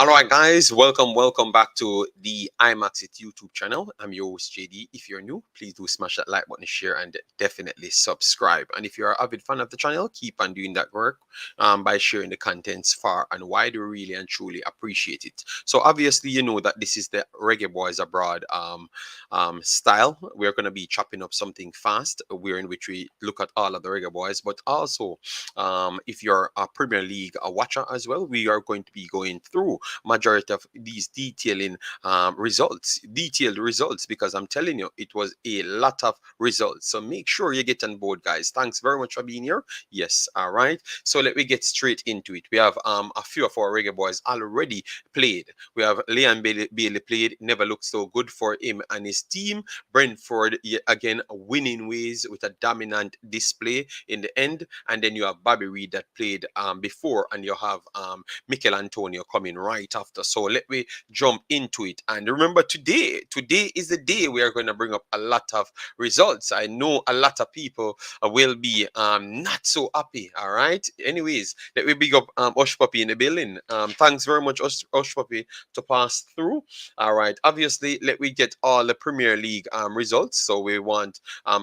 All right, guys, welcome back to the Imaxit YouTube channel. I'm your host, JD. If you're new, please do smash that like button, share, and definitely subscribe. And if you're an avid fan of the channel, keep on doing that work by sharing the contents far and wide. We really and truly appreciate it. So, obviously, you know that this is the Reggae Boys Abroad style. We're going to be chopping up something fast, where in which we look at all of the Reggae Boys, but also if you're a Premier League watcher as well, we are going to be going through majority of these detailed results, because I'm telling you, it was a lot of results. So make sure you get on board, guys. Thanks very much for being here. Yes, all right. So let me get straight into it. We have a few of our Reggae Boys already played. We have Leon Bailey played. Never looked so good for him and his team. Brentford again winning ways with a dominant display in the end. And then you have Bobby Reid that played before, and you have Mikel Antonio coming right after. So let me jump into it. And remember, today is the day we are going to bring up a lot of results. I know a lot of people will be not so happy. All right. Anyways, let me big up Osh Puppy in the building. Thanks very much, Osh Puppy, to pass through. All right. Obviously, let me get all the Premier League results. So we want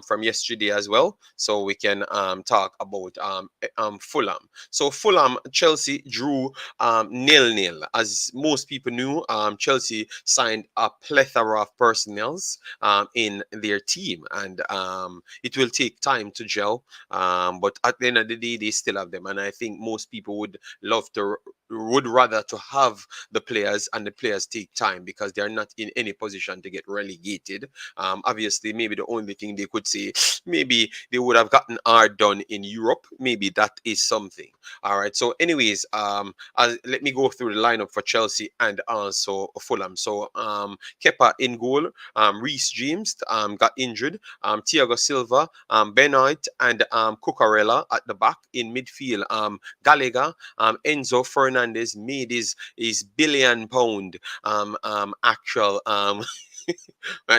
from yesterday as well, so we can talk about Fulham. So Fulham, Chelsea drew 0-0. As most people knew, Chelsea signed a plethora of personnels in their team, and it will take time to gel. But at the end of the day, they still have them, and I think most people would rather to have the players, and the players take time because they're not in any position to get relegated. Obviously, maybe the only thing they could say, maybe they would have gotten R done in Europe. Maybe that is something. All right. So, anyways, let me go through the lineup for Chelsea and also Fulham. So, Kepa in goal. Reece James got injured. Thiago Silva, Benoit, and Cucurella at the back. In midfield, Gallagher, Enzo Fernandez made his £1 billion actual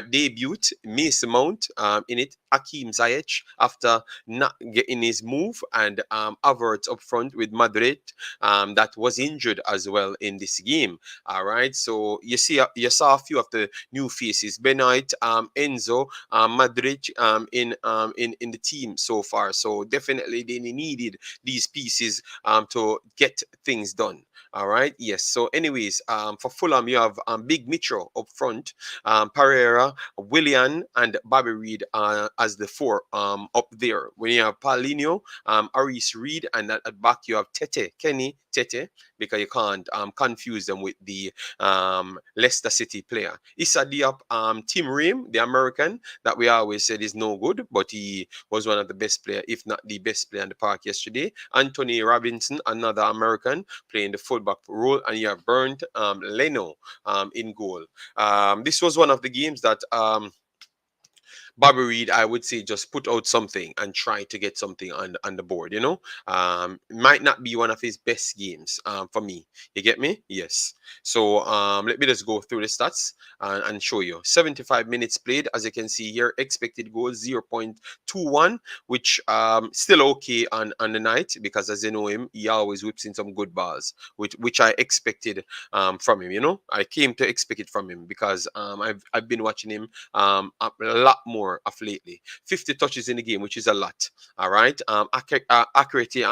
debut. Mason Mount in it. Hakeem Ziyech after not getting his move, and Havertz up front with Madrid that was injured as well in this game. All right, so you saw a few of the new faces: Benoit, Enzo, Madrid in the team so far. So definitely they needed these pieces to get things done. All right, yes. So anyways, for Fulham, you have Big Mitchell up front, Pereira, Willian, and Bobby Reid as the four up there. When you have Paulinho, Aris Reid, and at back you have Kenny Tete, because you can't confuse them with the Leicester City player. Issa Diop, Tim Ream, the American that we always said is no good, but he was one of the best players, if not the best player in the park yesterday. Anthony Robinson, another American, playing the fullback role, and you have Bernd Leno in goal. This was one of the games that Bobby Reid, I would say, just put out something and try to get something on the board. Might not be one of his best games for me. You get me? Yes. So let me just go through the stats and show you. 75 minutes played, as you can see here. Expected goals 0.21, which still okay on the night, because as you know him, he always whips in some good balls, which I expected from him. I came to expect it from him because I've been watching him a lot more of lately. 50 touches in the game, which is a lot. All right. Accuracy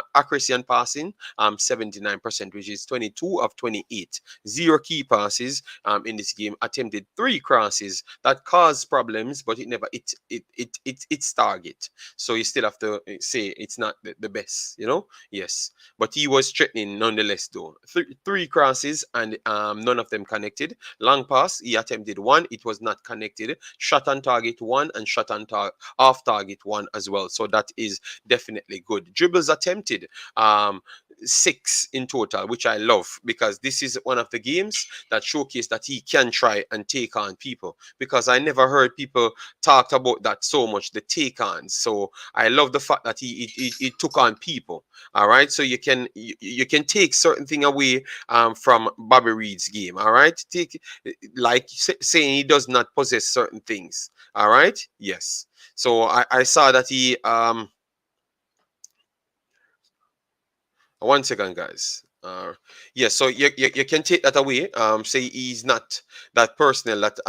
and passing 79%, which is 22 of 28. Zero key passes in this game. Attempted 3 crosses that caused problems, but it never its target. So you still have to say it's not the best. Yes, but he was threatening nonetheless though. 3 crosses, and none of them connected. Long pass, he attempted 1, it was not connected. Shot on target 1, and shot on off target 1 as well. So that is definitely good. Dribbles attempted 6 in total, which I love, because this is one of the games that showcase that he can try and take on people, because I never heard people talk about that so much, the take ons. So I love the fact that he took on people. All right, so you can take certain thing away from Bobby Reid's game. All right, take like saying he does not possess certain things. All right, yes. So I saw that he 1 second, guys. Uh, yeah, so you can take that away. Say he's not that personal, that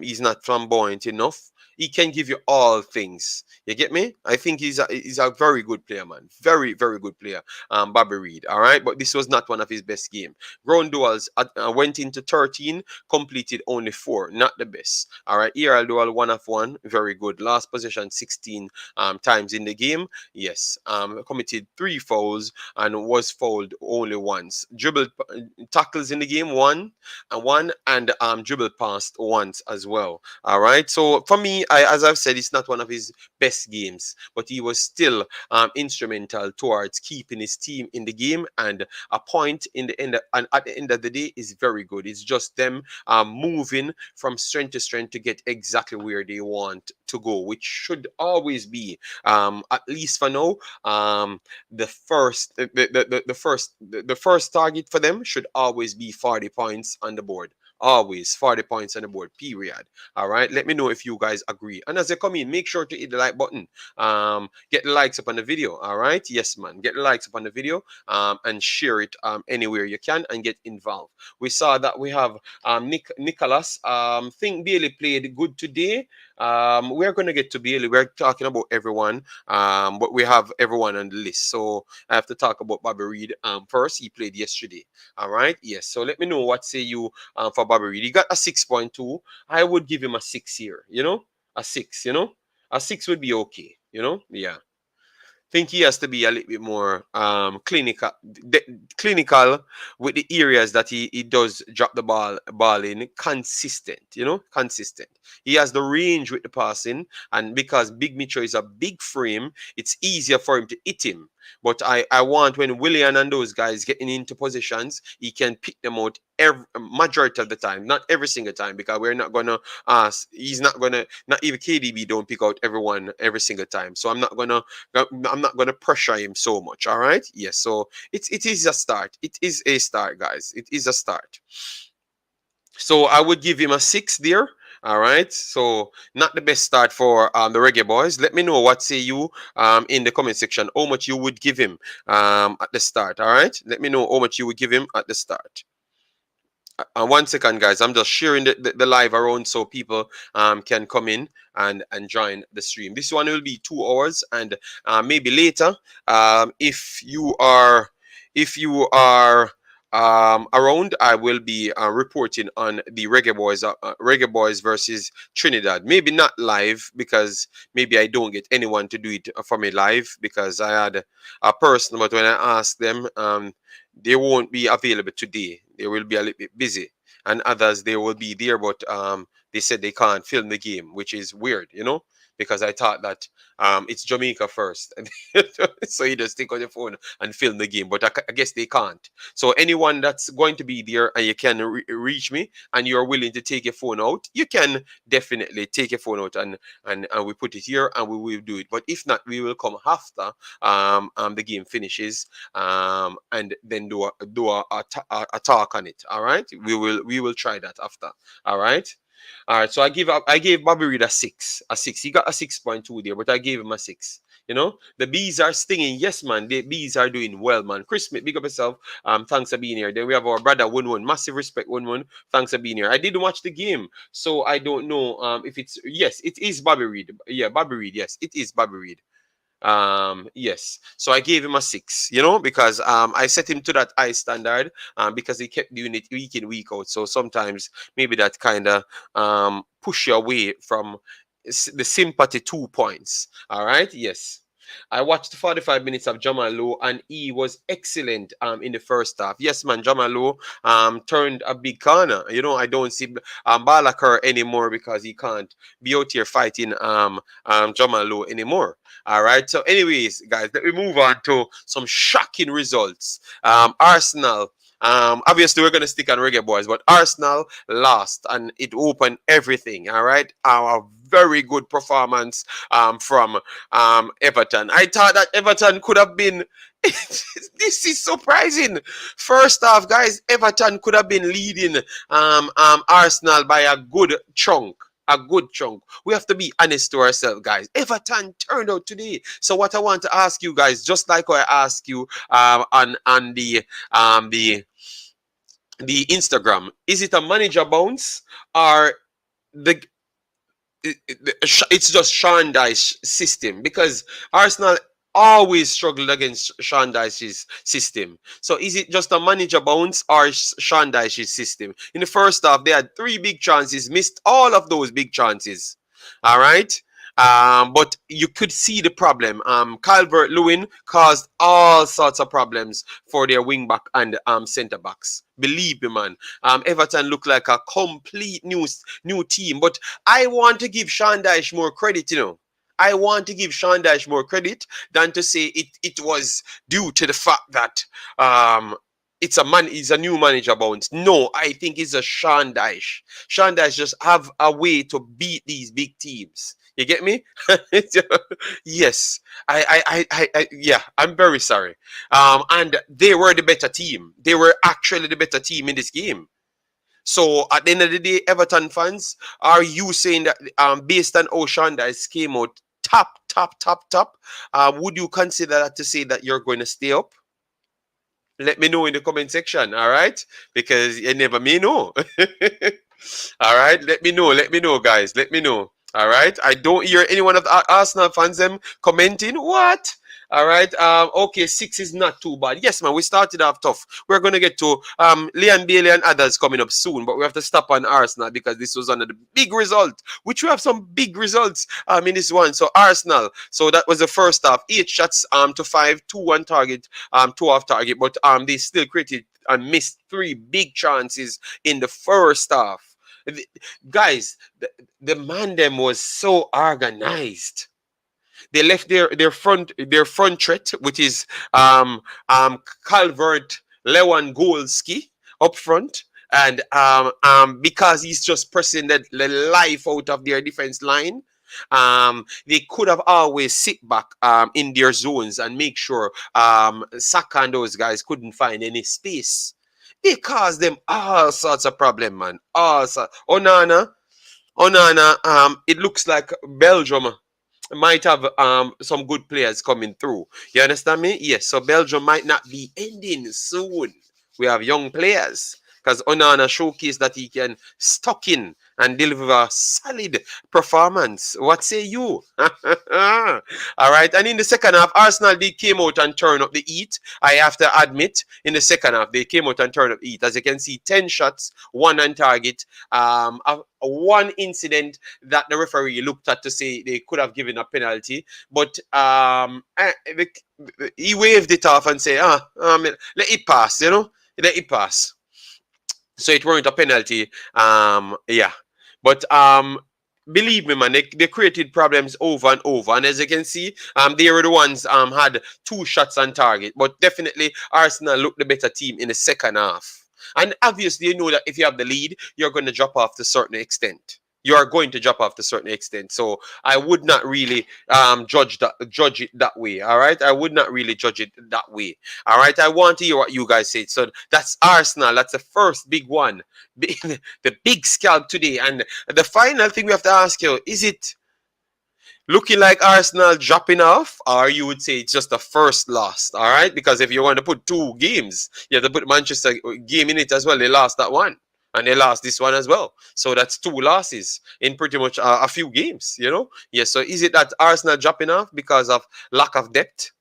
he's not flamboyant enough. He can give you all things. You get me? I think he's a very good player, man. Very very good player. Bobby Reid. All right, but this was not one of his best game. Ground duels went into 13, completed only 4. Not the best. All right, ERL duel 1 of 1, very good. Last possession 16 times in the game. Yes. Committed 3 fouls and was fouled only once. Dribbled tackles in the game, one, and dribble passed once as well. All right. So for me, as I've said, it's not one of his best games, but he was still instrumental towards keeping his team in the game. And a point in the end, and at the end of the day, is very good. It's just them moving from strength to strength to get exactly where they want to go, which should always be, at least for now, the first target for them should always be 40 points on the board. Always 40 points on the board, period. All right. Let me know if you guys agree. And as you come in, make sure to hit the like button. Get the likes up on the video. All right. Yes, man. Get the likes up on the video. And share it anywhere you can and get involved. We saw that we have Nicholas. Think Bailey played good today. We're gonna get to Bailey. We're talking about everyone. But we have everyone on the list. So I have to talk about Bobby Reid first. He played yesterday. All right. Yes. So let me know what say you for Bobby Reid. He got a 6.2. I would give him a 6 here. A 6. A 6 would be okay. Yeah. Think he has to be a little bit more clinical with the areas that he does drop the ball in. Consistent, consistent. He has the range with the passing, and because Big Mitchell is a big frame, it's easier for him to hit him. But I want when Willian and those guys getting into positions, he can pick them out every majority of the time, not every single time, because we're not gonna he's not gonna, not even KDB don't pick out everyone every single time. So I'm not gonna pressure him so much. All right. Yes. So it is a start. It is a start, guys. It is a start. So I would give him a 6 there. All right. So not the best start for the Reggae Boys. Let me know what say you in the comment section. How much you would give him at the start. All right. Let me know how much you would give him at the start. 1 second, guys. I'm just sharing the live around so people can come in and join the stream. This one will be 2 hours, and maybe later, if you are around, I will be reporting on the Reggae Boys versus Trinidad. Maybe not live, because maybe I don't get anyone to do it for me live, because I had a person, but when I asked them, they won't be available today. They will be a little bit busy, and others, they will be there, but they said they can't film the game, which is weird, because I thought that it's Jamaica first, so you just take on your phone and film the game. But I guess they can't. So anyone that's going to be there and you can reach me and you're willing to take your phone out, you can definitely take your phone out, and we put it here and we will do it. But if not, we will come after the game finishes, and then do a talk on it. All right, we will try that after. All right. All right, so I gave Bobby Reid a 6. A 6. He got a 6.2 there, but I gave him a 6. The bees are stinging. Yes, man. The bees are doing well, man. Chris Smith, big up yourself. Thanks for being here. Then we have our brother Wun. Massive respect, Wun. Thanks for being here. I didn't watch the game, so I don't know if it's, yes, it is Bobby Reid. Yeah, Bobby Reid. Yes, it is Bobby Reid. Yes, so I gave him a 6, because I set him to that high standard, because he kept doing it week in, week out. So sometimes maybe that kind of push you away from the sympathy 2 points. All right. Yes, I watched 45 minutes of Jamal Lowe, and he was excellent in the first half. Yes, man, Jamal Lowe turned a big corner. I don't see Balakar anymore, because he can't be out here fighting Jamal Lowe anymore. All right. So, anyways, guys, let me move on to some shocking results. Arsenal. Obviously, we're going to stick on Reggae Boys, but Arsenal lost, and it opened everything. All right. Our very good performance from Everton. I thought that Everton could have been. This is surprising. First off, guys, Everton could have been leading Arsenal by a good chunk. a good chunk. We have to be honest to ourselves, guys. Everton turned out today. So what I want to ask you guys, just like I asked you on the Instagram, is it a manager bounce or the it's just Sean Dyche system? Because Arsenal always struggled against Sean Dyche's system. So is it just a manager bounce or Sean Dyche's system? In the first half, they had 3 big chances, missed all of those big chances. All right. But you could see the problem. Calvert-Lewin caused all sorts of problems for their wing back and centre backs. Believe me, man. Everton look like a complete new team. But I want to give Sean Dyche more credit, you know. I want to give Sean Dyche more credit than to say it was due to the fact that it's a new manager bounce. No, I think it's a Sean Dyche. Sean Dyche just have a way to beat these big teams. You get me? Yes. Yeah, I'm very sorry. And they were the better team. They were actually the better team in this game. So at the end of the day, Everton fans, are you saying that based on how Sean Dyche came out top, would you consider that to say that you're going to stay up? Let me know in the comment section, all right? Because you never may know. All right, let me know, guys. Let me know. All right, I don't hear any one of the Arsenal fans them commenting. What? All right. Okay, 6 is not too bad. Yes, man. We started off tough. We're gonna get to Leon Bailey and others coming up soon, but we have to stop on Arsenal because this was one of the big results, which we have some big results in this one. So Arsenal. So that was the first half. 8 shots to 5, 2 on target, 2 off target, but they still created and missed 3 big chances in the first half. Guys, the man them was so organized. They left their front threat, which is Calvert Lewandowski up front, and because he's just pressing the life out of their defense line. They could have always sit back in their zones and make sure Saka and those guys couldn't find any space. They caused them all sorts of problem, man. All sorts. Onana, it looks like Belgium might have some good players coming through. You understand me? Yes. So Belgium might not be ending soon. We have young players because Onana showcased that he can stuck in and deliver a solid performance. What say you? All right. And in the second half, Arsenal they came out and turned up the heat. I have to admit, in the second half, they came out and turned up the heat. As you can see, 10 shots, 1 on target. One incident that the referee looked at to say they could have given a penalty, but he waved it off and said, let it pass, you know, let it pass. So it weren't a penalty. Yeah. But believe me, man, they created problems over and over. And as you can see, they were the ones had 2 shots on target. But definitely Arsenal looked the better team in the second half. And obviously, you know that if you have the lead, you're going to drop off to a certain extent. You are going to drop off to a certain extent. So I would not really judge it that way. All right. I would not really judge it that way. All right. I want to hear what you guys say. So that's Arsenal. That's the first big one. The big scalp today. And the final thing we have to ask you, is it looking like Arsenal dropping off, or you would say it's just the first loss, all right? Because if you want to put 2 games, you have to put Manchester game in it as well. They lost that one, and they lost this one as well. So that's 2 losses in pretty much a few games, you know? Yes, so is it that Arsenal dropping off because of lack of depth?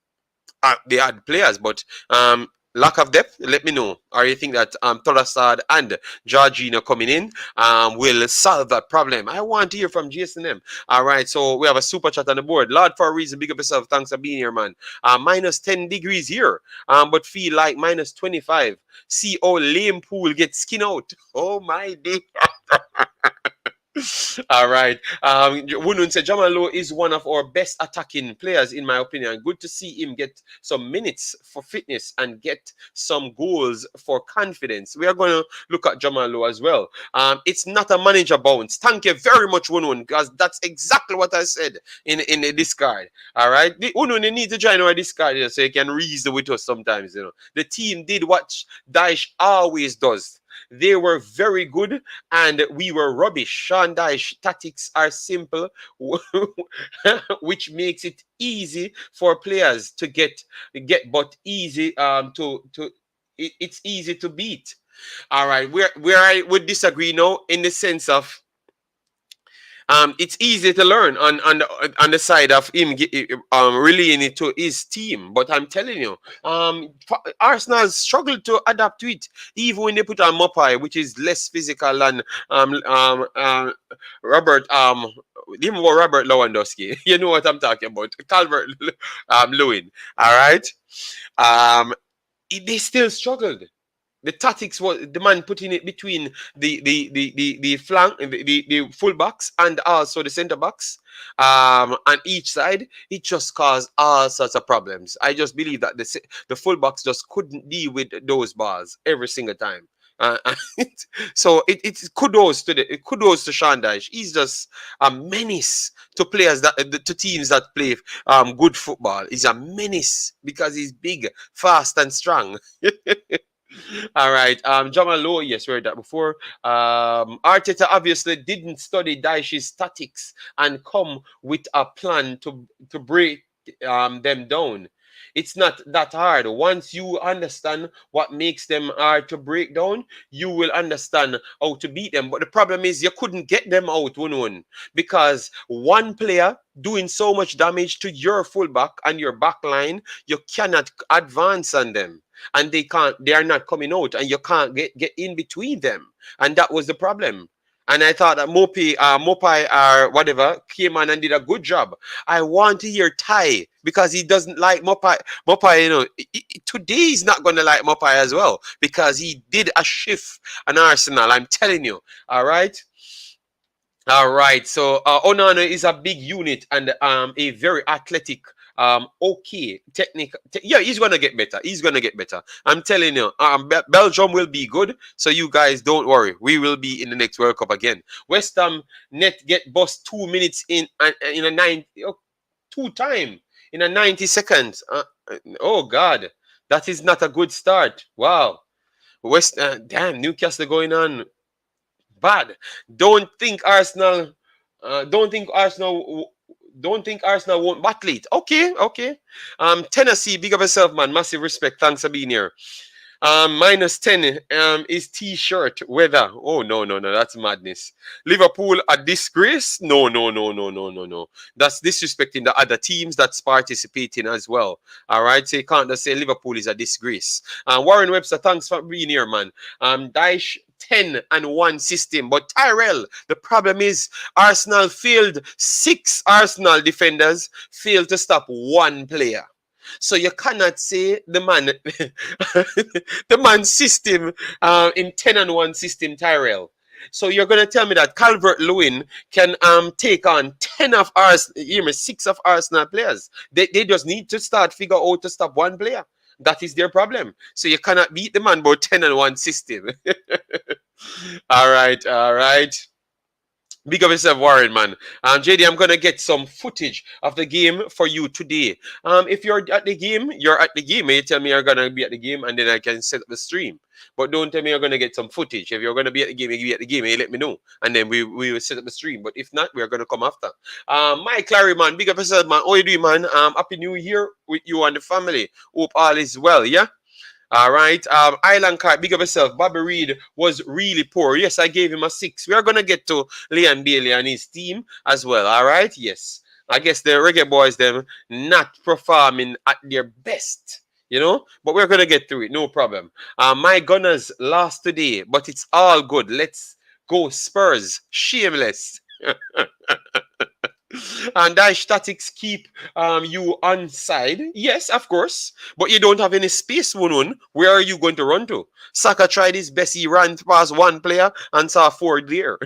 They had players, but lack of depth, let me know. Or you think that Tolassad and Georgina coming in will solve that problem? I want to hear from Jason M. All right, so we have a super chat on the board. Lord, for a reason, big up yourself. Thanks for being here, man. Minus 10 degrees here, but feel like minus 25. See how lame pool gets skin out. Oh, my day. All right. Wunun said Jamal Lowe is one of our best attacking players, in my opinion. Good to see him get some minutes for fitness and get some goals for confidence. We are going to look at Jamal Lowe as well. It's not a manager bounce. Thank you very much, Wunun, because that's exactly what I said in the discard. All right. Wunun, you need to join our discard here so you can reason with us sometimes. You know, the team did what Dyche always does. They were very good and we were rubbish. Sean Dyche tactics are simple, which makes it easy for players to get, but easy to it's easy to beat. All right, where I would disagree now in the sense of it's easy to learn on the side of him relaying it to his team. But I'm telling you, Arsenal struggled to adapt to it, even when they put on Mopai, which is less physical than Robert even more Robert Lewandowski. You know what I'm talking about, Calvert Lewin. All right, they still struggled. The tactics was the man putting it between the flank, the full backs and also the centre backs on each side. It just caused all sorts of problems. I just believe that the full backs just couldn't deal with those balls every single time. Uh, so it's kudos to Sean Dyche. He's just a menace to players to teams that play good football. He's a menace because he's big, fast, and strong. All right. Jamal Lowe, yes, we heard that before. Arteta obviously didn't study Dyche's tactics and come with a plan to break them down. It's not that hard. Once you understand what makes them hard to break down, you will understand how to beat them. But the problem is you couldn't get them out one because one player doing so much damage to your fullback and your back line, you cannot advance on them. And they are not coming out, and you can't get in between them. And that was the problem. And I thought that Mopai or whatever came on and did a good job. I want to hear Ty because he doesn't like Mopai. Mopai, today he's not going to like Mopai as well because he did a shift on Arsenal. I'm telling you. All right. All right. So Onana is a big unit and a very athletic. Okay, technique. Yeah, he's gonna get better. He's gonna get better. I'm telling you. Belgium will be good. So you guys don't worry. We will be in the next World Cup again. West Ham net get bust 2 minutes in a 2 time in a 90 seconds. Oh God, that is not a good start. Wow. Damn, Newcastle going on bad. Don't think Arsenal. Don't think Arsenal. Don't think Arsenal won't battle it. Okay. Tennessee, big of yourself, man. Massive respect. Thanks for being here. -10 is T-shirt weather. Oh no, that's madness. Liverpool a disgrace? No. That's disrespecting the other teams that's participating as well. All right, so you can't just say Liverpool is a disgrace. Warren Webster, thanks for being here, man. Daesh 10-1 system, but Tyrell, the problem is Arsenal failed 6 Arsenal defenders failed to stop 1 player. So you cannot say the man system in 10-1 system, Tyrell. So you're gonna tell me that Calvert-Lewin can take on 6 of Arsenal players. They just need to figure out to stop 1 player. That is their problem. So you cannot beat the man by 10-1 system. All right. Big up yourself, Warren, man. JD, I'm going to get some footage of the game for you today. If you're at the game, you're at the game. You tell me you're going to be at the game, and then I can set up the stream. But don't tell me you're going to get some footage. If you're going to be at the game, you be at the game, you let me know. And then we will set up the stream. But if not, we're going to come after. Mike Clary, man. Big up yourself, man. How you doing, man? Happy New Year with you and the family. Hope all is well, yeah? All right. Island Card, big up yourself. Bobby Reid was really poor. Yes, I gave him a 6. We are going to get to Leon Bailey and his team as well. All right. Yes. I guess the Reggae Boyz, them not performing at their best, but we're going to get through it. No problem. My Gunners lost today, but it's all good. Let's go Spurs. Shameless. And that statics keep you on side. Yes, of course. But you don't have any space, Wunun. Where are you going to run to? Saka tried his best. He ran past 1 player and saw 4 there.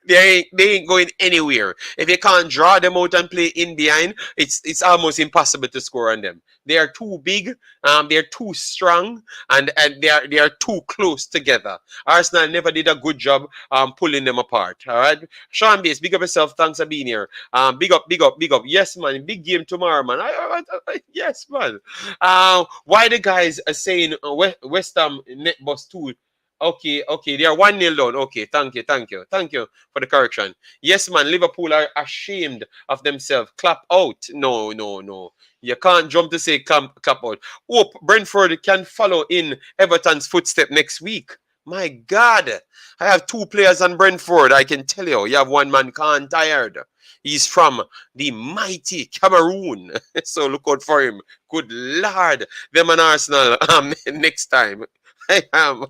They ain't going anywhere. If you can't draw them out and play in behind, it's almost impossible to score on them. They are too big, they're too strong, and they are too close together. Arsenal never did a good job pulling them apart. All right, Sean Bass, big up yourself. Thanks for being here. Big up. Yes, man. Big game tomorrow, man. Yes, man. Why the guys are saying West Ham net bus 2? Okay. They are 1-0 down. Okay, thank you for the correction. Yes, man. Liverpool are ashamed of themselves. Clap out. No. You can't jump to say clap out. Hope Brentford can follow in Everton's footstep next week. My God, I have two players on Brentford. I can tell you, you have one man can't tired. He's from the mighty Cameroon, so look out for him. Good Lord, them and Arsenal next time. I am.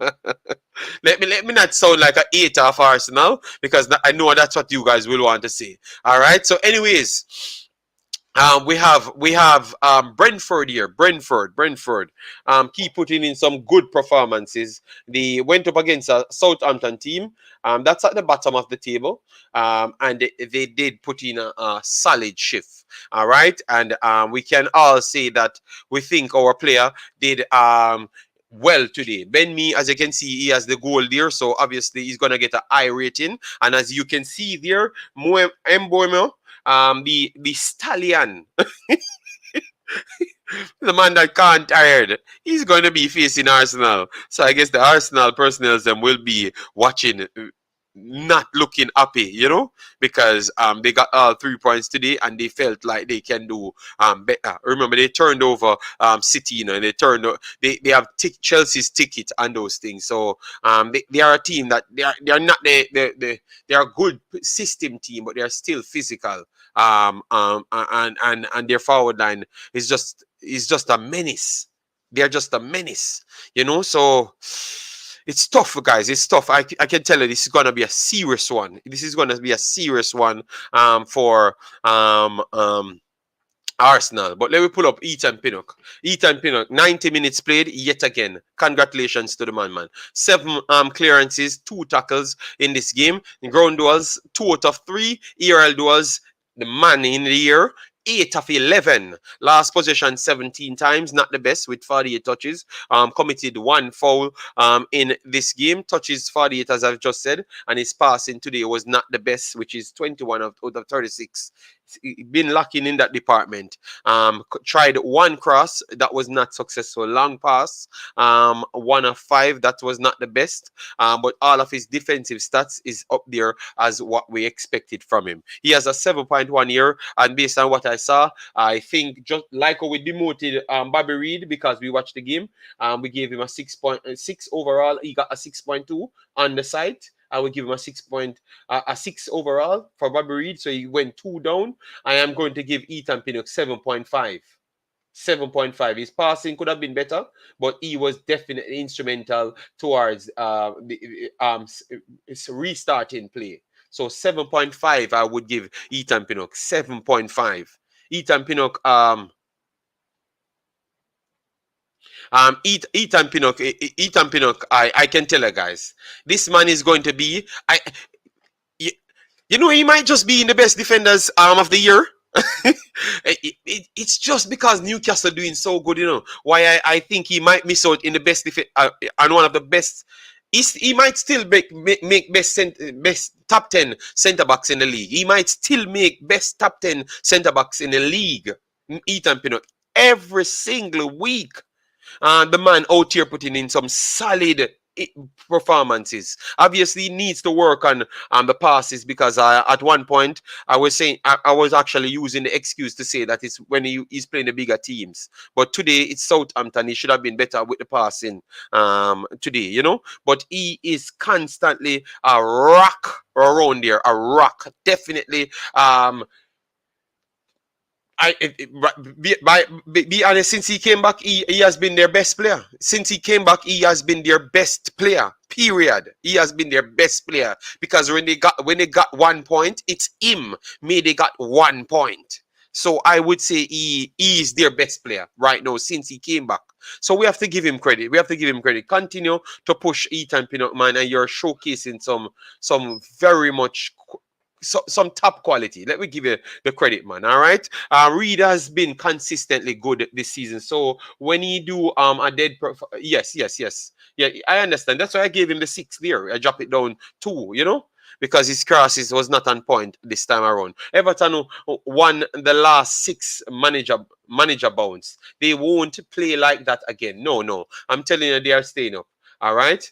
let me not sound like a hater of Arsenal because I know that's what you guys will want to say. All right. So, anyways, we have Brentford here. Brentford. Keep putting in some good performances. They went up against a Southampton team. That's at the bottom of the table. And they did put in a solid shift. All right, and we can all say that we think our player did well today. Ben Me, as you can see, he has the goal there, so obviously he's gonna get a high rating. And as you can see there, Mboimo, the stallion, the man that can't tired, he's going to be facing Arsenal. So I guess the Arsenal personnel them will be watching, not looking happy, because they got all 3 points today and they felt like they can do better. Remember, they turned over City, and they have Chelsea's ticket and those things. So they are a team that they are not they are a good system team, but they are still physical. And their forward line is just a menace. They're just a menace, So it's tough, guys. It's tough. I can tell you this is gonna be a serious one. This is gonna be a serious one for Arsenal. But let me pull up Ethan Pinnock. 90 minutes played yet again. Congratulations to the man. 7 clearances, 2 tackles in this game. In ground duels, 2 out of 3. ERL duels, the man in the year. 8 of 11. Last possession 17 times. Not the best with 48 touches. Committed 1 foul in this game. Touches 48, as I've just said. And his passing today was not the best, which is 21 out of 36. Been lacking in that department. Tried 1 cross, that was not successful. Long pass, 1 of 5, that was not the best. But all of his defensive stats is up there as what we expected from him. He has a 7.1 year, and based on what I saw, I think just like how we demoted Bobby Reid because we watched the game, we gave him a 6.6 overall. He got a 6.2 on the site. I would give him a 6 overall for Bobby Reid. So he went 2 down. I am going to give Ethan Pinnock 7.5. 7.5. His passing could have been better, but he was definitely instrumental towards his restarting play. So 7.5, I would give Ethan Pinnock. 7.5. Ethan Pinnock, Ethan Pinnock, I can tell you guys, this man is going to be, he might just be in the best defenders of the year. It's just because Newcastle are doing so good, why I think he might miss out in the best and one of the best. He might still make best top 10 centre backs in the league. He might still make best top 10 centre backs in the league. Ethan Pinnock, every single week. The man out here putting in some solid performances. Obviously, he needs to work on the passes because at one point I was saying I was actually using the excuse to say that it's when he's playing the bigger teams. But today it's Southampton. He should have been better with the passing today, But he is constantly a rock around there, a rock. Definitely. Be honest, since he came back, he has been their best player. Since he came back, he has been their best player. Period. He has been their best player because when they got 1 point, it's him. They got 1 point. So I would say he is their best player right now since he came back. So we have to give him credit. Continue to push Ethan Pinnock, man, and you're showcasing some very much. Some top quality. Let me give you the credit, man. All right. Reid has been consistently good this season. So when he do a dead, yes. Yeah, I understand. That's why I gave him the 6 there. I dropped it down 2. Because his crosses was not on point this time around. Everton won the last 6 manager bounce. They won't play like that again. No. I'm telling you, they are staying up. All right.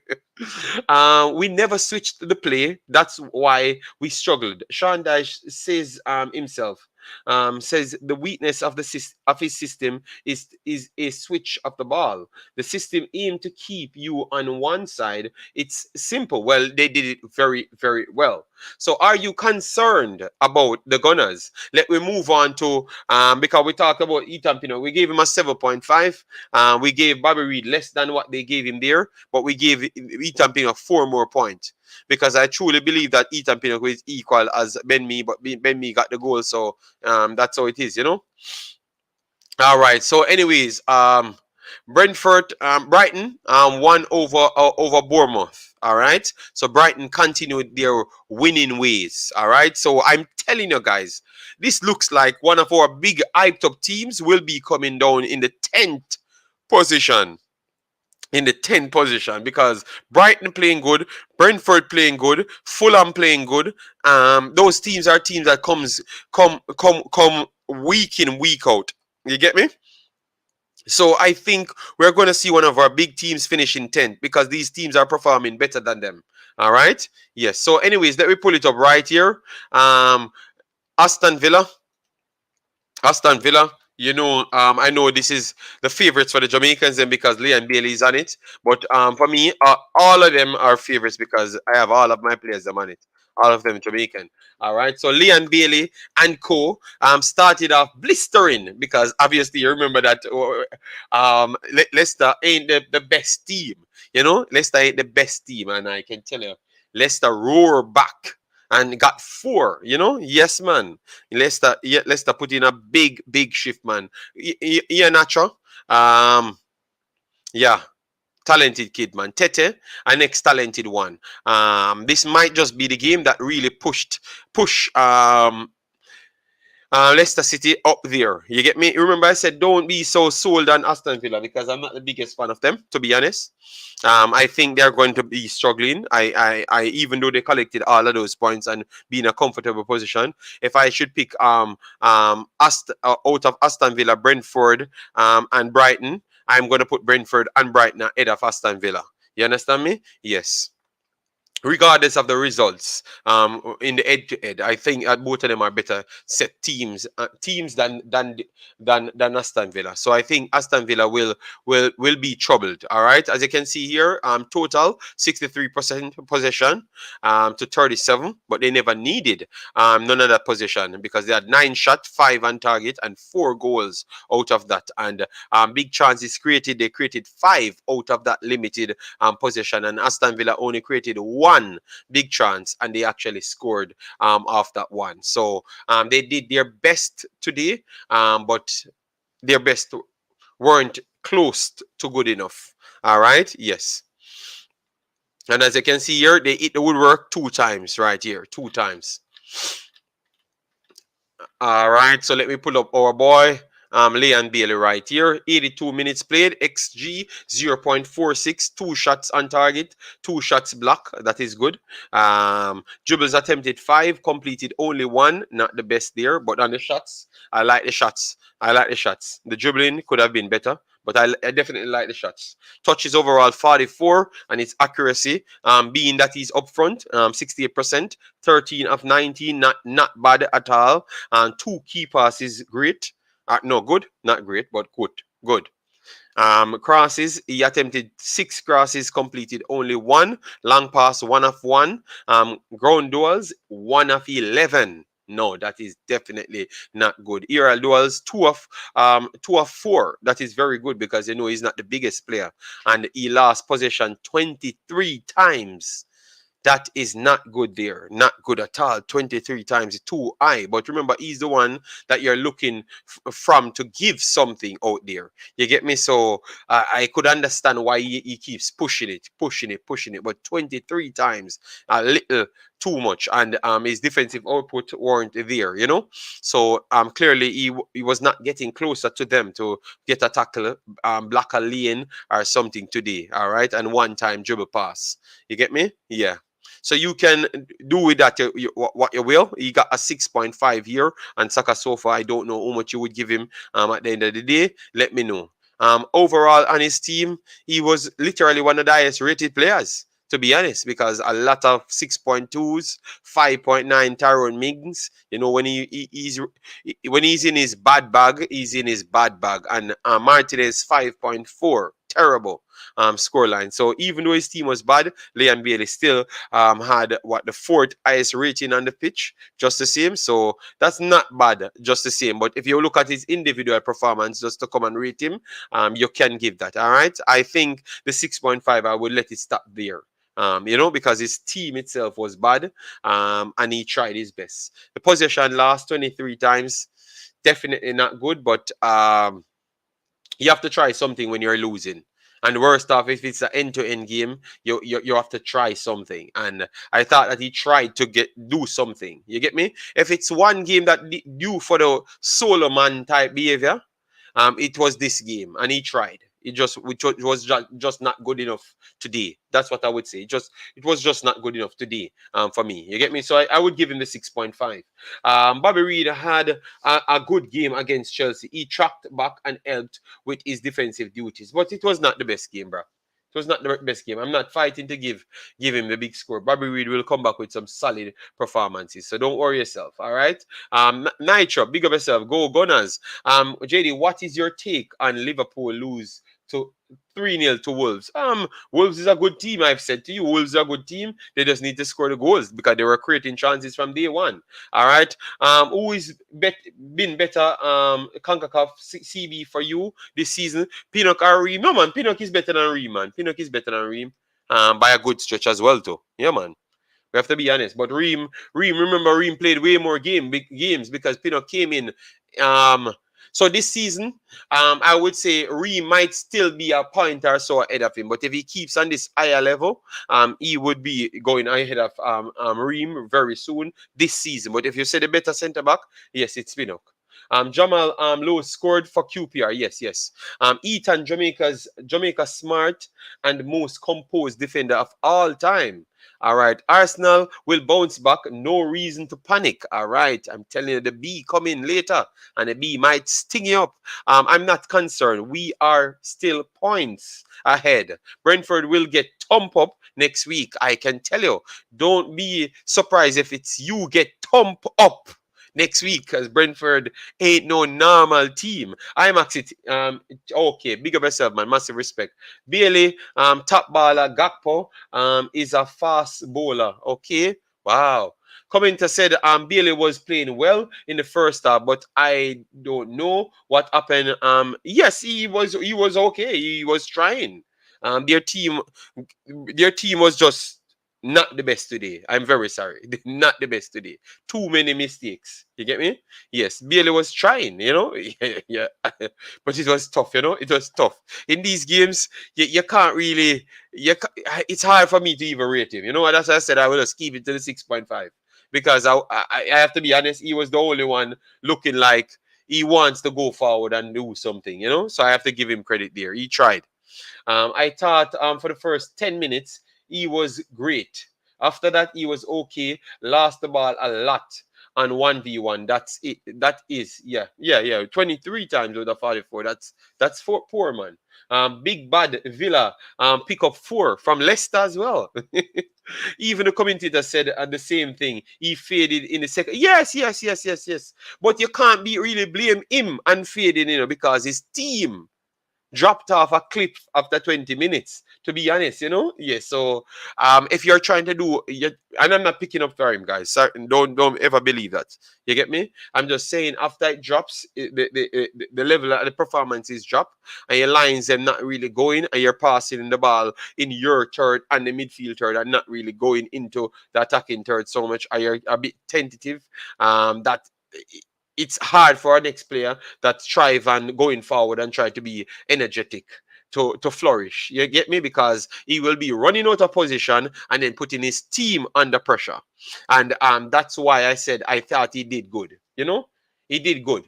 We never switched the play. That's why we struggled. Sean Dyche says himself. Says the weakness of of his system is a switch of the ball. The system aimed to keep you on one side. It's simple. Well, they did it very, very well. So, are you concerned about the Gunners? Let me move on to because we talked about Ethan Pinnock. We gave him a 7.5. We gave Bobby Reid less than what they gave him there, but we gave Ethan Pinnock 4 more points because I truly believe that Ethan Pinnock is equal as Ben Mee, but Ben Mee got the goal, so that's how it is, you know. All right. So, anyways, Brentford, Brighton, won over Bournemouth. All right. So Brighton continued their winning ways. All right. So I'm telling you guys, this looks like one of our big hyped up teams will be coming down in the 10th position. In the 10th position because Brighton playing good, Brentford playing good, Fulham playing good. Those teams are teams that come week in, week out. You get me? So I think we're going to see one of our big teams finish in 10th because these teams are performing better than them. All right? Yes. So anyways, let me pull it up right here. Aston Villa. Aston Villa. You know, I know this is the favorites for the Jamaicans and because Leon Bailey is on it. But for me, all of them are favorites because I have all of my players on it. All of them Jamaican. All right. So Leon Bailey and co started off blistering because obviously you remember that Leicester ain't the best team. You know, Leicester ain't the best team, and I can tell you, Leicester roar back and got 4. You know, yes, man. Leicester put in a big shift, man. Ian Nacho, yeah, talented kid, man. Tete, our next talented one. This might just be the game that really push Leicester City up there. You get me? Remember, I said don't be so sold on Aston Villa because I'm not the biggest fan of them, to be honest. I think they're going to be struggling. Even though they collected all of those points and be in a comfortable position, if I should pick out of Aston Villa, Brentford, and Brighton, I'm going to put Brentford and Brighton ahead of Aston Villa. You understand me? Yes. Regardless of the results, in the head-to-head, I think both of them are better set teams than Aston Villa. So I think Aston Villa will be troubled. All right, as you can see here, total 63% possession to 37, but they never needed none of that possession because they had 9 shots, 5 on target, and 4 goals out of that. And big chances created. They created 5 out of that limited possession, and Aston Villa only created 1 big chance and they actually scored off that one. So they did their best today, but their best weren't close to good enough. All right. Yes. And as you can see here, they hit the woodwork 2 times right here. 2 times. All right. So let me pull up our boy. Leon Bailey right here. 82 minutes played. XG 0.46. 2 shots on target. 2 shots block. That is good. Dribbles attempted 5. Completed only 1. Not the best there. But on the shots, I like the shots. The dribbling could have been better. But I definitely like the shots. Touches overall 44, and its accuracy, being that he's up front, 68%, 13 of 19, not bad at all. And 2 key passes, great. No, good, not great, but good. Crosses, he attempted 6 crosses, completed only 1. Long pass, 1 of 1. Ground duels, 1 of 11. No, that is definitely not good. Aerial duels, 2 of 4. That is very good because you know he's not the biggest player, and he lost possession 23 times. That is not good there. Not good at all. 23 times too high. But remember, he's the one that you're looking from to give something out there. You get me? So I could understand why he keeps pushing it. But 23 times, a little too much. And his defensive output weren't there, you know? So clearly he was not getting closer to them to get a tackle, block a lane or something today. All right? And one time dribble pass. You get me? Yeah. So you can do with that what you will. He got a 6.5 here and Saka so far. I don't know how much you would give him at the end of the day. Let me know. Overall on his team, he was literally one of the highest rated players. to be honest, because a lot of 6.2s, 5.9 Tyrone Mings, you know, when he's in his bad bag, he's in his bad bag. And Martinez 5.4, terrible scoreline. So even though his team was bad, Leon Bailey still had what, the fourth highest rating on the pitch, just the same. So that's not bad, just the same. But if you look at his individual performance, just to come and rate him, you can give that. All right. I think the 6.5, I would let it stop there. You know, because his team itself was bad, and he tried his best. The possession lost 23 times, definitely not good, but you have to try something when you're losing. And worst off, if it's an end-to-end game, you have to try something. And I thought that he tried to do something. You get me? If it's one game that due for the solo man type behavior, it was this game, and he tried. It was just not good enough today. That's what I would say. It was just not good enough today, for me. You get me? So I would give him the 6.5. Bobby Reid had a good game against Chelsea. He tracked back and helped with his defensive duties, but it was not the best game, bro. It was not the best game. I'm not fighting to give him the big score. Bobby Reid will come back with some solid performances. So don't worry yourself. All right. Nitro, big up yourself. Go Gunners. JD, what is your take on Liverpool lose to 3-0 to Wolves? Wolves is a good team. I've said to you, Wolves are a good team. They just need to score the goals because they were creating chances from day one. All right. Who is been better? Concacaf CB for you this season? Pinnock or Reid? No man, Pinnock is better than Reid, man. Pinnock is better than Reid. By a good stretch as well too. Yeah, man. We have to be honest. But remember Reid played way more games because Pinnock came in. So this season, I would say Reid might still be a point or so ahead of him. But if he keeps on this higher level, he would be going ahead of Reid very soon this season. But if you say the better centre back, yes, it's Pinnock. Jamal Lowe scored for QPR. Yes. Ethan, Jamaica smart and most composed defender of all time. All right. Arsenal will bounce back. No reason to panic. All right. I'm telling you, the B come in later and the B might sting you up. I'm not concerned. We are still points ahead. Brentford will get thump up next week. I can tell you. Don't be surprised if it's you get thump up next week, because Brentford ain't no normal team. Imaxit, okay, big up yourself, man. Massive respect. Bailey, top baller, Gakpo, is a fast bowler. Okay, wow. Commenter said Bailey was playing well in the first half, but I don't know what happened. Yes, he was okay. He was trying. Their team was just not the best today. I'm very sorry. Not the best today. Too many mistakes. You get me? Yes, Bailey was trying, you know? Yeah. But it was tough, you know? It was tough. In these games, you can't really... it's hard for me to even rate him. You know what? That's why I said I will just keep it to the 6.5. Because I have to be honest, he was the only one looking like he wants to go forward and do something, you know? So I have to give him credit there. He tried. I thought for the first 10 minutes, he was great. After that, he was okay. Lost the ball a lot on 1v1. That's it. That is, yeah. 23 times with a 44. That's poor, man. Big bad Villa pick up 4 from Leicester as well. Even the commentator said the same thing. He faded in the second. Yes. But you can't really blame him and fading, you know, because his team dropped off a clip after 20 minutes, to be honest, you know? Yes, so if you're trying to do, and I'm not picking up for him, guys. Sorry, don't ever believe that. You get me? I'm just saying after it drops, the level of the performances drop, and your lines them not really going, and you're passing the ball in your third and the midfield third, and not really going into the attacking third so much, and you're a bit tentative, that it's hard for our next player that strive and going forward and try to be energetic to flourish. You get me? Because he will be running out of position and then putting his team under pressure. And that's why I said I thought he did good. You know? He did good.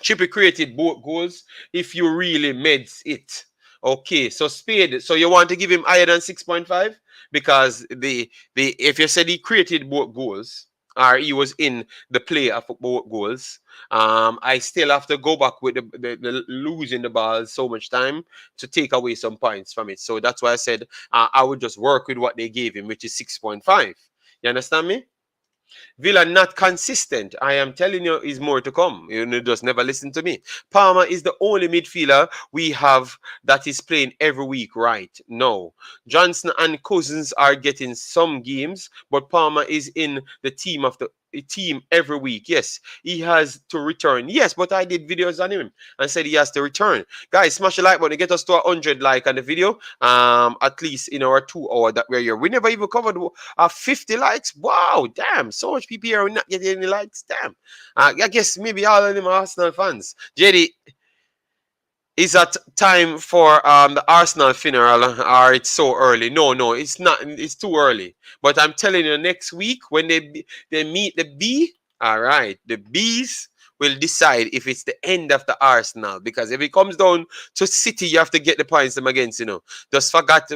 Chippy created both goals if you really meds it. Okay, so Spade. So you want to give him higher than 6.5? Because if you said he created both goals, or he was in the play of both goals. I still have to go back with the losing the ball so much time to take away some points from it. So that's why I said I would just work with what they gave him, which is 6.5. You understand me? Villa not consistent. I am telling you, is more to come. You just never listen to me. Palmer is the only midfielder we have that is playing every week right now. Johnson and Cousins are getting some games, but Palmer is in the team every week. Yes, he has to return. Yes, but I did videos on him and said he has to return. Guys, smash the like button. Get us to 100 like on the video. At least in our 2 hour that we're here. We never even covered 50 likes. Wow, damn. So much people here are not getting any likes. Damn. I guess maybe all of them are Arsenal fans. JD, is that time for the Arsenal funeral or it's so early? No, it's not. It's too early. But I'm telling you, next week when they meet the B, all right, the Bs will decide if it's the end of the Arsenal. Because if it comes down to City, you have to get the points them against, Just forget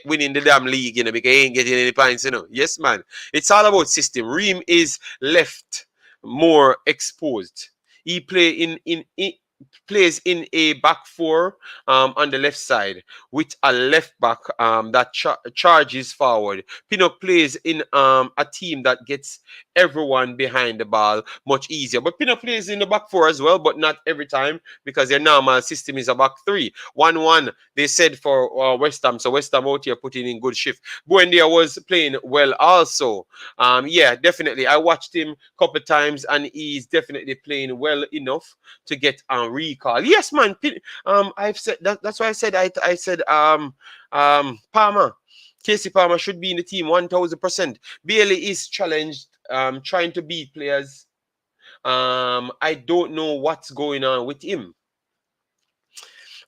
winning the damn league, because you ain't getting any points, Yes, man. It's all about system. Ream is left more exposed. He plays in a back four on the left side with a left back that charges forward. Pinnock plays in a team that gets everyone behind the ball much easier. But Pinnock plays in the back four as well, but not every time because their normal system is a back three. 1-1, they said for West Ham. So West Ham out here putting in good shift. Buendia was playing well also. Yeah, definitely. I watched him a couple of times and he's definitely playing well enough to get recall. Yes, man. I've said that. That's why I said I said Palmer, Casey Palmer should be in the team 1000%. Bailey is challenged, trying to beat players. I don't know what's going on with him.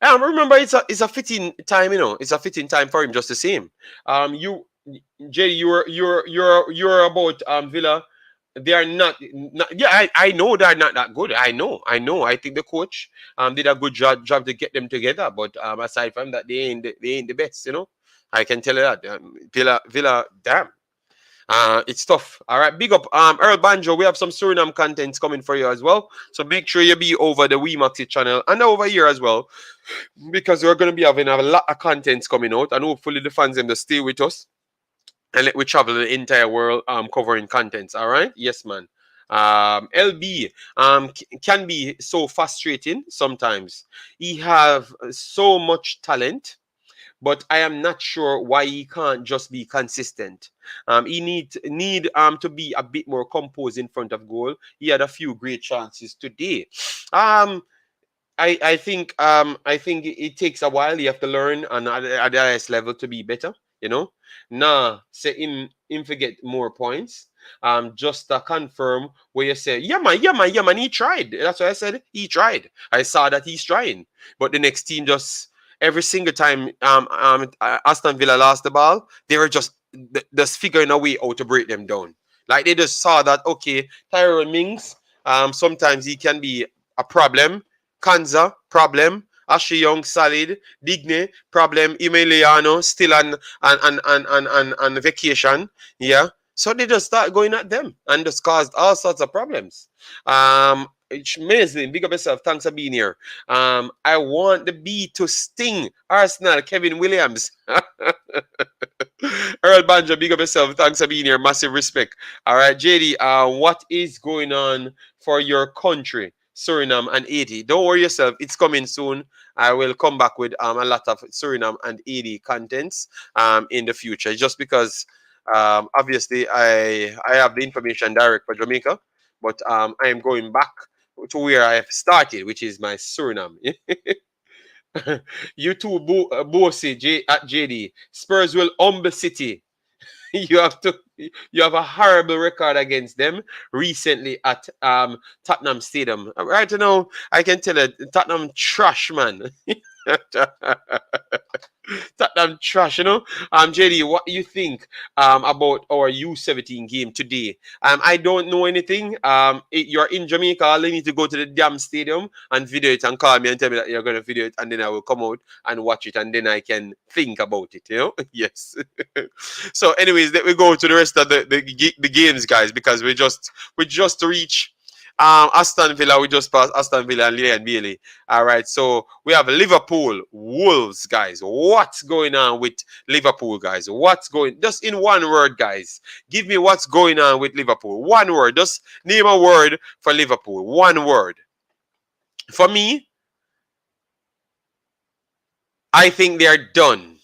Remember, it's a fitting time, It's a fitting time for him just the same. Jay, you're about Villa. They are not yeah, I know they're not that good. I know. I think the coach did a good job to get them together. But aside from that, they ain't the best, I can tell you that. Villa, damn. It's tough. All right, big up Earl Banjo. We have some Suriname contents coming for you as well. So make sure you be over the Imaxit channel and over here as well, because we're going to be having a lot of contents coming out, and hopefully the fans them to stay with us and let we travel the entire world covering contents. All right, yes, man. LB can be so frustrating sometimes. He have so much talent, but I am not sure why he can't just be consistent. He need to be a bit more composed in front of goal. He had a few great chances today. I think it takes a while. You have to learn at the highest level to be better. Say him forget more points. Just to confirm where you say, yeah man, he tried. That's what I said. He tried. I saw that he's trying, but the next team just every single time Aston Villa lost the ball, they were just figuring a way how to break them down. Like they just saw that okay, Tyrone Mings, sometimes he can be a problem. Kanza, problem. Ashley Young, solid. Digne, problem. Emiliano, still on vacation. Yeah. So they just start going at them and just caused all sorts of problems. It's amazing. Big up yourself. Thanks for being here. I want the B to sting Arsenal, Kevin Williams. Earl Banjo, big up yourself. Thanks for being here. Massive respect. All right, JD, what is going on for your country? Suriname and Haiti. Don't worry yourself, it's coming soon. I will come back with a lot of Suriname and Haiti contents in the future. Just because obviously I have the information direct for Jamaica, but I am going back to where I have started, which is my Suriname. You too, Bossy at JD. Spurs will humble City. You have a horrible record against them recently at Tottenham Stadium. Right now, I can tell you, Tottenham trash, man. That damn trash, you know. JD, what do you think about our U17 game today? I don't know anything. You're in Jamaica. All you need to go to the damn stadium and video it and call me and tell me that you're gonna video it, and then I will come out and watch it, and then I can think about it. You know, yes. So, anyways, let me go to the rest of the games, guys, because we just reach Aston Villa. We just passed Aston Villa and Leon Bailey. All right, so we have Liverpool Wolves, guys. What's going on with Liverpool, guys? What's going? Just in one word, guys. Give me what's going on with Liverpool. One word. Just name a word for Liverpool. One word. For me, I think they're done.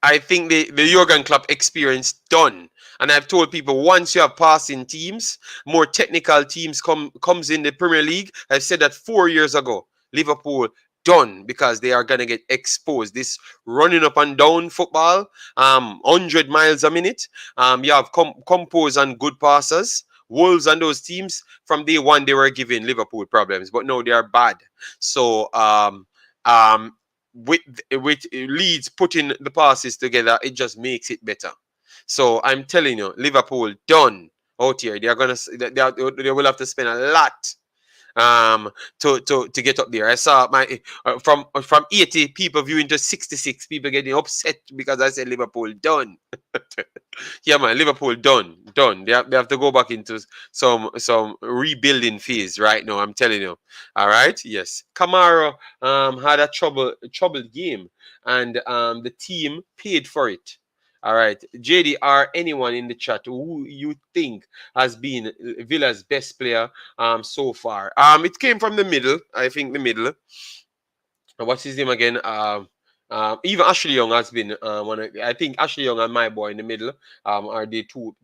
I think the Jurgen Klopp experience done. And I've told people, once you have passing teams, more technical teams comes in the Premier League. I've said that 4 years ago. Liverpool done because they are gonna get exposed. This running up and down football, 100 miles a minute. You have compose and good passers. Wolves and those teams from day one they were giving Liverpool problems, but now they are bad. So um, with Leeds putting the passes together, it just makes it better. So I'm telling you, Liverpool done out here. They will have to spend a lot to get up there. I saw my from 80 people viewing to 66 people getting upset because I said Liverpool done. Yeah, man, Liverpool done. They have to go back into some rebuilding phase right now. I'm telling you. All right, yes. Kamara had a troubled game, and the team paid for it. All right, JD, or anyone in the chat who you think has been Villa's best player so far? It came from the middle. I think the middle. What's his name again? Even Ashley Young has been one. I think Ashley Young and my boy in the middle are the two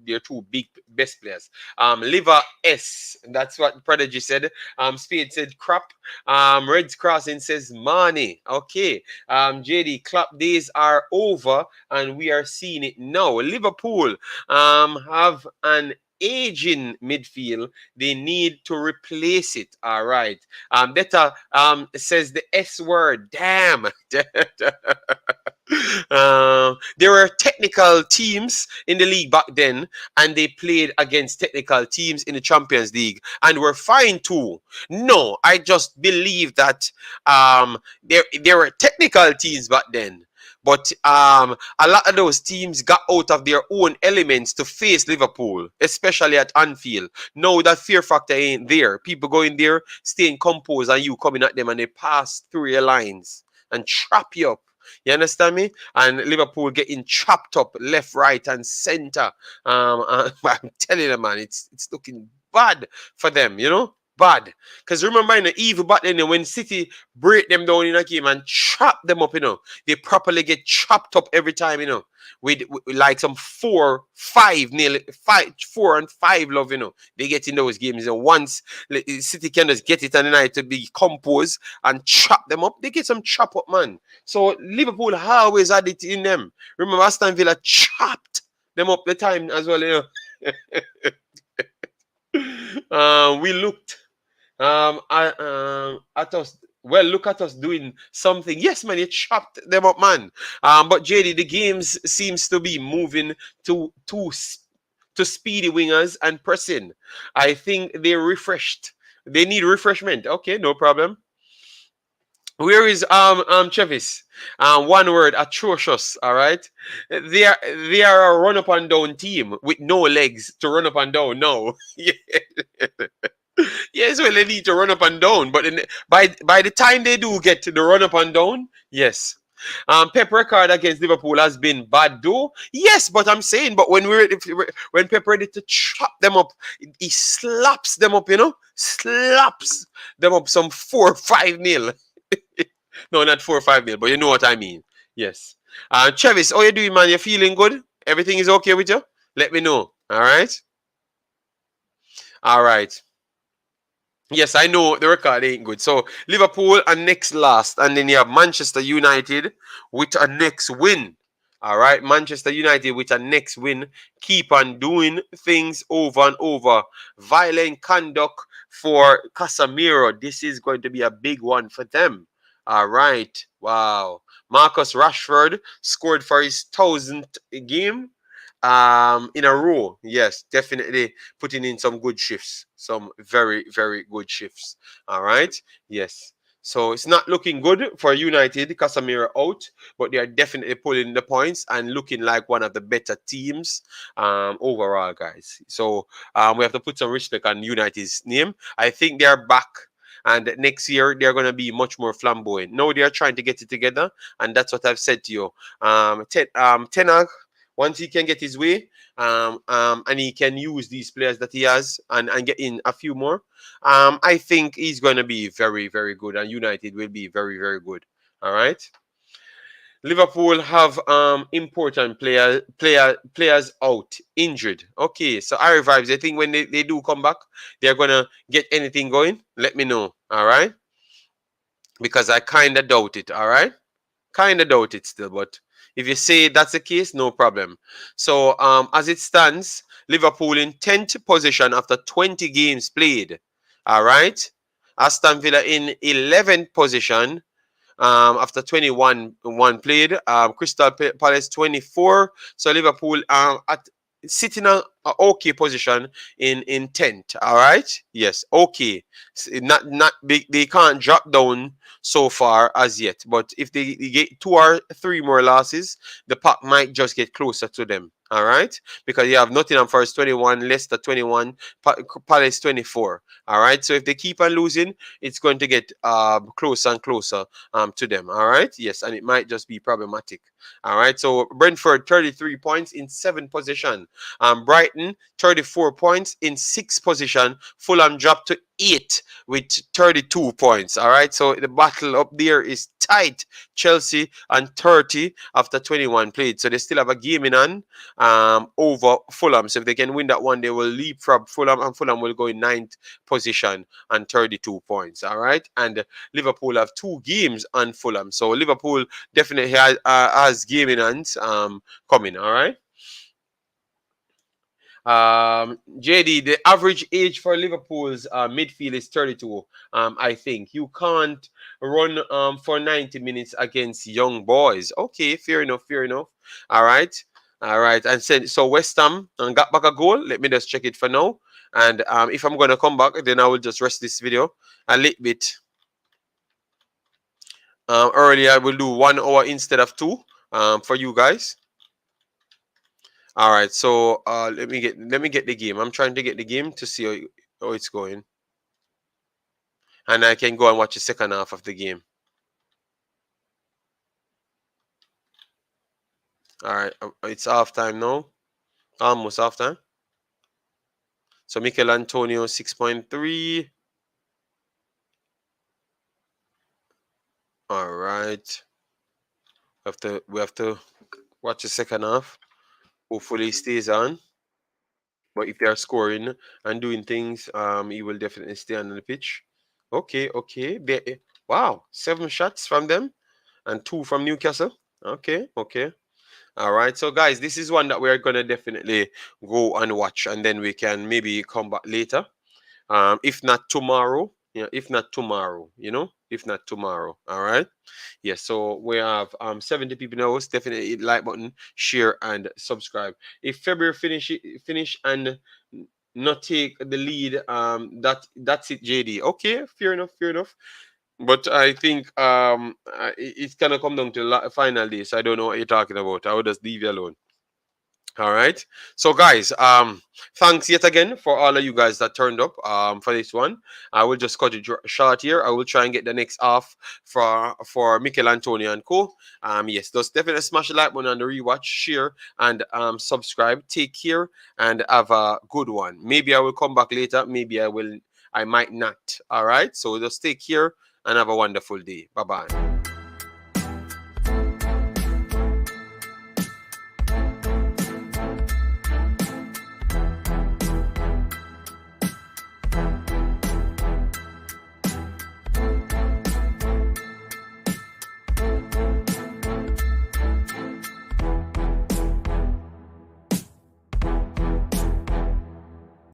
big best players. Liver S, that's what Prodigy said. Spade said crap. Reds Crossing says money. Okay. JD, clap days are over and we are seeing it now. Liverpool have an aging midfield. They need to replace it. All right. Better says the S word. Damn. There were technical teams in the league back then, and they played against technical teams in the Champions League, and were fine too. No, I just believe that there were technical teams back then. But a lot of those teams got out of their own elements to face Liverpool, especially at Anfield. Now that fear factor ain't there. People going there, staying composed, and you coming at them and they pass through your lines and trap you up. You understand me? And Liverpool getting chopped up left, right, and center. I'm telling you, man, it's looking bad for them, you know? Bad. Because remember in the evil back then, when City break them down in a game and chop them up, they properly get chopped up every time, with like some 4-5, nearly 4-5 love, they get in those games. And once City can just get it and then to be composed and chop them up, they get some chop up, man. So Liverpool always had it in them. Remember, Aston Villa chopped them up the time as well, we looked at us. Well, look at us doing something. Yes, man, you chopped them up, man. But JD, the games seems to be moving to speedy wingers and pressing. I think they're refreshed. They need refreshment. Okay, no problem. Where is Chevis? One word, atrocious. All right, they are a run up and down team with no legs to run up and down. No, yes, well they need to run up and down, but by the time they do get to the run up and down, yes. Pep record against Liverpool has been bad, though. Yes, but I'm saying, but when Pep ready to chop them up, he slaps them up, slaps them up some 4-5-0. No, not 4-5-0, but you know what I mean. Yes. Travis, how you doing, man? You feeling good? Everything is okay with you? Let me know. All right. All right. Yes, I know the record ain't good. So Liverpool are next last, and then you have Manchester United with a next win. All right, Manchester United with a next win. Keep on doing things over and over. Violent conduct for Casemiro. This is going to be a big one for them. All right. Wow. Marcus Rashford scored for his 1,000th game in a row. Yes, definitely putting in some good shifts. Some very, very good shifts. All right. Yes. So it's not looking good for United. Casemiro out, but they are definitely pulling the points and looking like one of the better teams overall, guys. So we have to put some respect on United's name. I think they're back. And next year they're going to be much more flamboyant. No, they are trying to get it together, and that's what I've said to you. Ten Hag, once he can get his way, and he can use these players that he has and get in a few more, I think he's going to be very, very good, and United will be very, very good. All right. Liverpool have important players out injured. Okay, so I vibes. I think when they do come back, they're gonna get anything going. Let me know. All right, because I kind of doubt it. All right, kind of doubt it still, but if you say that's the case, no problem. So as it stands, Liverpool in 10th position after 20 games played. All right, Aston Villa in 11th position after 21 one played. Crystal Palace 24. So Liverpool at sitting a okay position in 10th. All right. Yes. Okay. Not big. They can't drop down so far as yet. But if they get 2 or 3 more losses, the pack might just get closer to them. All right, because you have Nottingham Forest 21, Leicester 21, Palace 24. All right, so if they keep on losing, it's going to get closer and closer to them. All right, yes, and it might just be problematic. All right, so Brentford 33 points in 7th position. Brighton 34 points in 6th position. Fulham dropped to 8 with 32 points. All right, so the battle up there is tight. Chelsea and 30 after 21 played, so they still have a game in on over Fulham. So if they can win that one, they will leapfrog Fulham, and Fulham will go in 9th position and 32 points. All right, and Liverpool have 2 games on Fulham, so Liverpool definitely has game in hands coming. All right. JD, the average age for Liverpool's midfield is 32. I think you can't run for 90 minutes against young boys. Okay, fair enough, fair enough. All right, all right. And so West Ham got back a goal. Let me just check it for now. And if I'm gonna come back, then I will just rest this video a little bit. Earlier I will do 1 hour instead of 2 for you guys. All right, so let me get the game. I'm trying to get the game to see how it's going, and I can go and watch the second half of the game. All right, it's half time now, almost half time. So Mikel Antonio 6.3. All right, we have to watch the second half. Hopefully, he stays on. But if they are scoring and doing things, he will definitely stay on the pitch. Okay, okay. Wow, 7 shots from them and 2 from Newcastle. Okay, okay. All right. So, guys, this is one that we're going to definitely go and watch, and then we can maybe come back later. If not tomorrow, if not tomorrow, if not tomorrow. All right. Yes, so we have 70 people now. Definitely hit like button, share, and subscribe. If February finish and not take the lead, that's it, JD. Okay, fair enough, fair enough. But I think it's gonna come down to the final day, so I don't know what you're talking about. I will just leave you alone. All right. So guys, thanks yet again for all of you guys that turned up for this one. I will just cut it short here. I will try and get the next half for Mikel Antonio and co. Yes, just definitely smash the like button on the rewatch, share, and subscribe. Take care and have a good one. Maybe I will come back later. Maybe I might not. All right. So just take care and have a wonderful day. Bye bye.